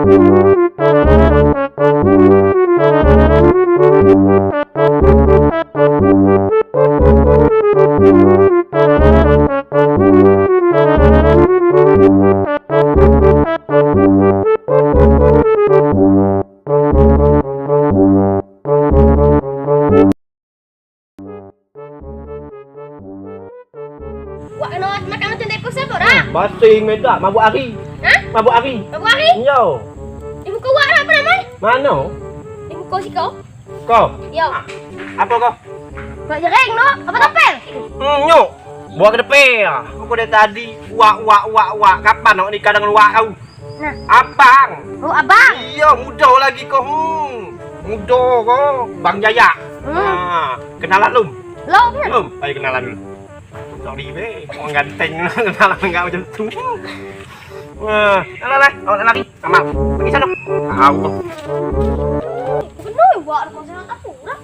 Wak kena makan macam tempoh siapa dah? Basing medak, mabuk hari. Hah? Mabuk hari. Mabuk hari? Yo. Ibu kau wak apa nama? Mana? Ibu kau si kau? Kau? Yo. Apa kau? Wak jereng no? Apa tapel? Nyok. Buat ke depan. Aku dari tadi wak. Kapan nak nikah dengan wak kau? Nah. Abang. Oh abang. Iya, muda lagi kau. Muda kau. Bang Jaya. Kenalan lum? Lo kan? Lum. Ayo kenalan dulu. Sorry be, orang ganteng kenalan enggak macam tu. Wah, lah, awak lari. Amal. Pergi sana. Tahu. Benar wak ada pasal aku dah.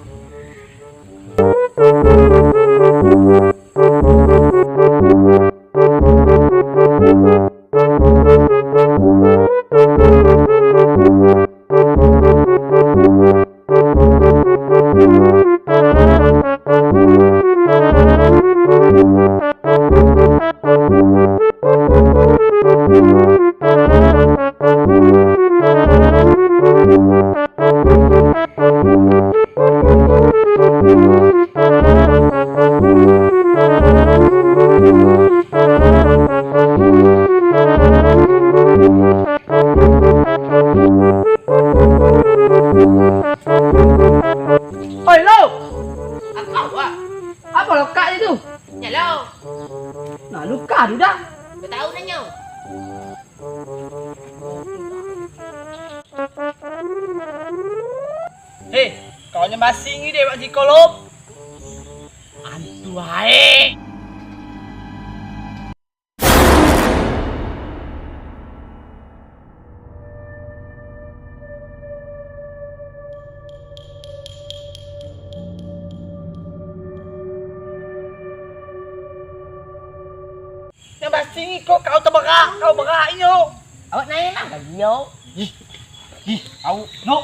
Oi lo. Apa wak? Apa luka itu? Ya lo. Nah luka tu dah. Kau tahu nanya. Hei, kau nya basing ni dek Pak Cikolop. Antu hai. Yang basing ni kau terberak, kau berak inyo. Awak nanya nak bagi Kau no.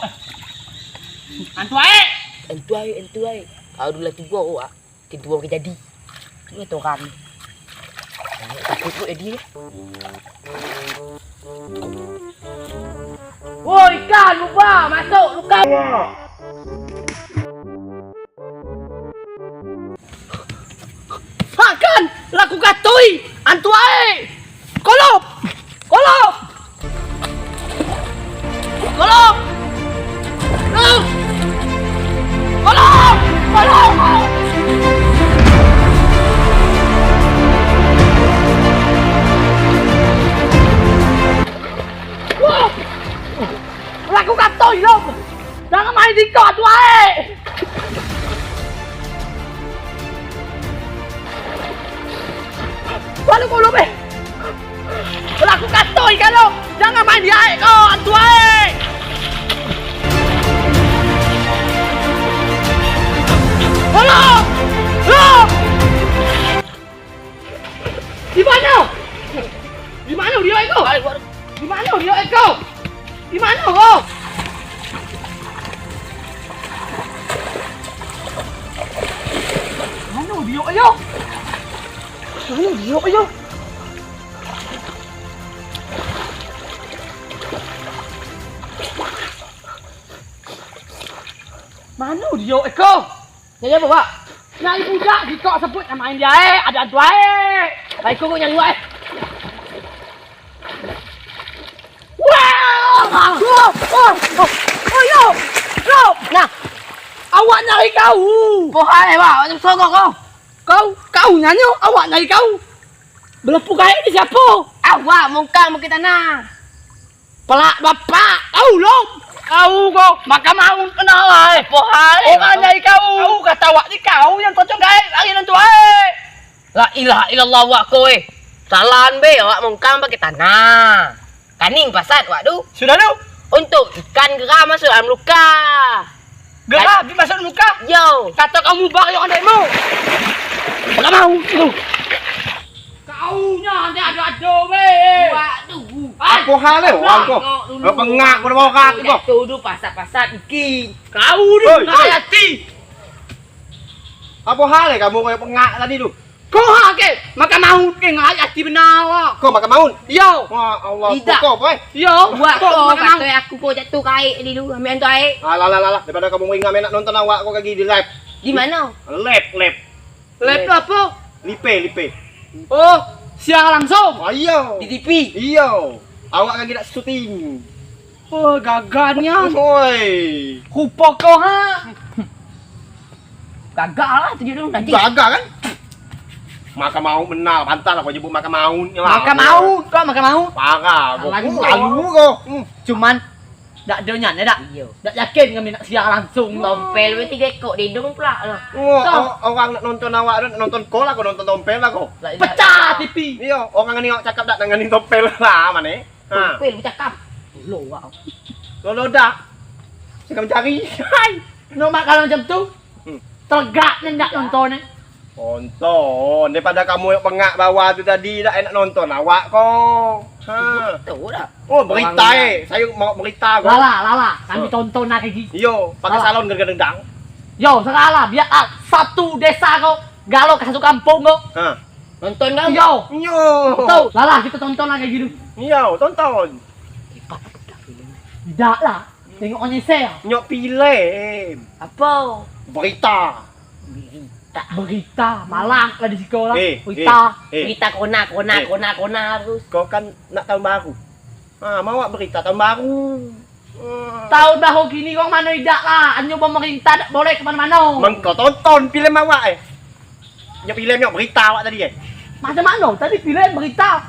Antu hai. Entu ai. Kau dulu tua awak. Tua ke jadi. Ni tu kan. Takut dia. Woi, ikan lupa masuk luka. Hakan, laku katoi. Antu ai. Kolop. Kolop. Kolop. Kolop. Kolop. Kolop. Wow. Laku katoi lom. Jangan main di kau tu ai. Walau kau lebih. Laku katoi kan lo. Jangan main di air kau antu ai. Halo. Halo. Di mana? Di mana dia itu? Di mana dia itu? Di mana kau? Mana dia ayo? Mana dia ayo? Mana dia Eko? Nyari apa, Pak? Nyari budak di kok sebut nama dia ada antu ai. Baik kau nyari ai. Wah! Oh, yo. Yo. Nah. Awak nyari kau. Pohai Pak, macam sogok kau. Kau nyanyi awak nyari kau. Belepuk kau ni siapa? Awak mungkang bukit tanah. Pelak bapak. Kau long. Kau maka mau kenal ai. Pohai. Orang nyari kau. Kau kata awak ni kau yang tocong kai lari nantu ai. La ilaha illallah wak kowe. Salan be awak mungkang bukit tanah. Kaning pasat wak tu. Sudah tu. Untuk ikan geram masuk dalam luka. Gerah di masuk muka. Yo. Kata kamu bak yang adekmu. Enggak mau tu. Kaunya nanti ada-ada be. Waduh. Apa Apa hal le orang kau? Pengak kau bawa kaki kau. Tu dulu pasal-pasal iki. Kau ni Oi, nak oi. hati. Apa hal le kamu kau pengak tadi tu? Kau hak ke? Makan mahu ke ngai hati benar lah. Kau makan maun? Yo. Wah, Allah. Tidak. Kau apa? Yo. Buat kau makan mahu. kata aku kau jatuh kaik ni dulu. Ambil tu air. Alah, daripada kamu ingat nak nonton awak kau kaki di live. Di mana? Lep. Lep tu apa? Lipe. Oh, siang langsung. Ayo. Di TV. Iyo. Awak kaki nak syuting. Oh, gagalnya. Oi. Rupa kau ha. Gagal lah tu dulu nanti. Gagal kan? Makan maun benar, pantas lah kau nyebut makan maun. Makan mahu. Kau makan mahu. Parah kau. Lalu Lalu kau. Cuman tak ada nyan dah. Iya. Tak yakin kami nak siang langsung. Tompel berarti dia kok hidung pula lah. Orang nak nonton awak nak nonton kau lah kau nonton tompel lah kau. Pecah TV. Iya, orang ni cakap tak dengan tompel lah mana? Ha. Tompel bercakap. Loh wow. Kalau dah. Saya mencari. Hai. Nombak kalau macam tu. Tergaknya nak nonton ni. Nonton daripada kamu yang pengak bawah tu tadi tak enak nonton awak kau. Ha. Tahu dah. Oh, berita Saya mau berita kau. Lala. Kami tonton nak lagi. Yo, pakai salon gedang-gedang. Yo, sekarang biar satu desa kau galau ke satu kampung kau. Ha. Nonton kau. Yo. Yo. Tahu, lala kita tonton lagi gitu. Yo, tonton. Tidak lah. Tengok orang nyesel. Nyok pilih. Apa? Berita. Berita malang lah di sekolah. Berita. Berita kona terus. Kau kan nak tahun baru. Ha, mau awak berita tahun baru. Tahun baru gini kau mana tidak lah. Anyo pemerintah tak boleh ke mana-mana. Kau tonton filem awak Nyok filem nyok berita awak tadi Macam mana? Tadi pilih berita.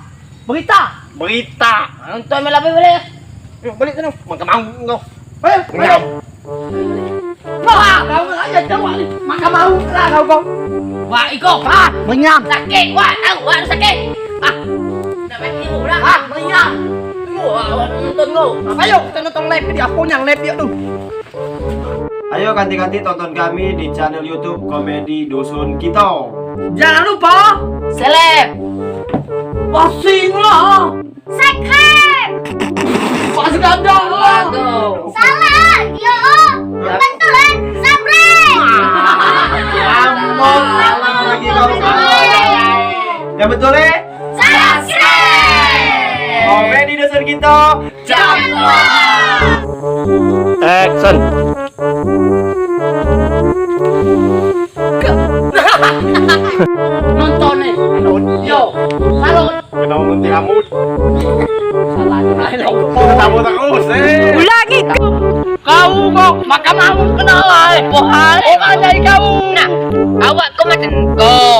Berita. Nonton malam boleh. Yuk, balik sana. Makan mau kau. Ayo. Wah, kau aja jawab ni. Makan mau lah kau. Wah, iko. Menyam. Sakit. Wah, sakit. Nak mati mu dah. Menyam. Wah, nonton kau. Ayo, kita nonton live dia. Aku yang live dia tu. Ayo ganti-ganti tonton kami di channel YouTube Komedi Dusun Kita. Jangan lupa Seleb. posting lah. Subscribe. Pas gandang lah. Bagus. Salah. Yo. Betulan. Subscribe. Ngomong lagi kau. Yang betul Subscribe. Komedi Dusun Kita. Action. Nonton nih. Yo. Salon. Kenapa nanti kamu? Salah. Kamu terus Lagi kau kok makan mau kenal lah. Wah, dari kau. Nah, awak kau macam kau.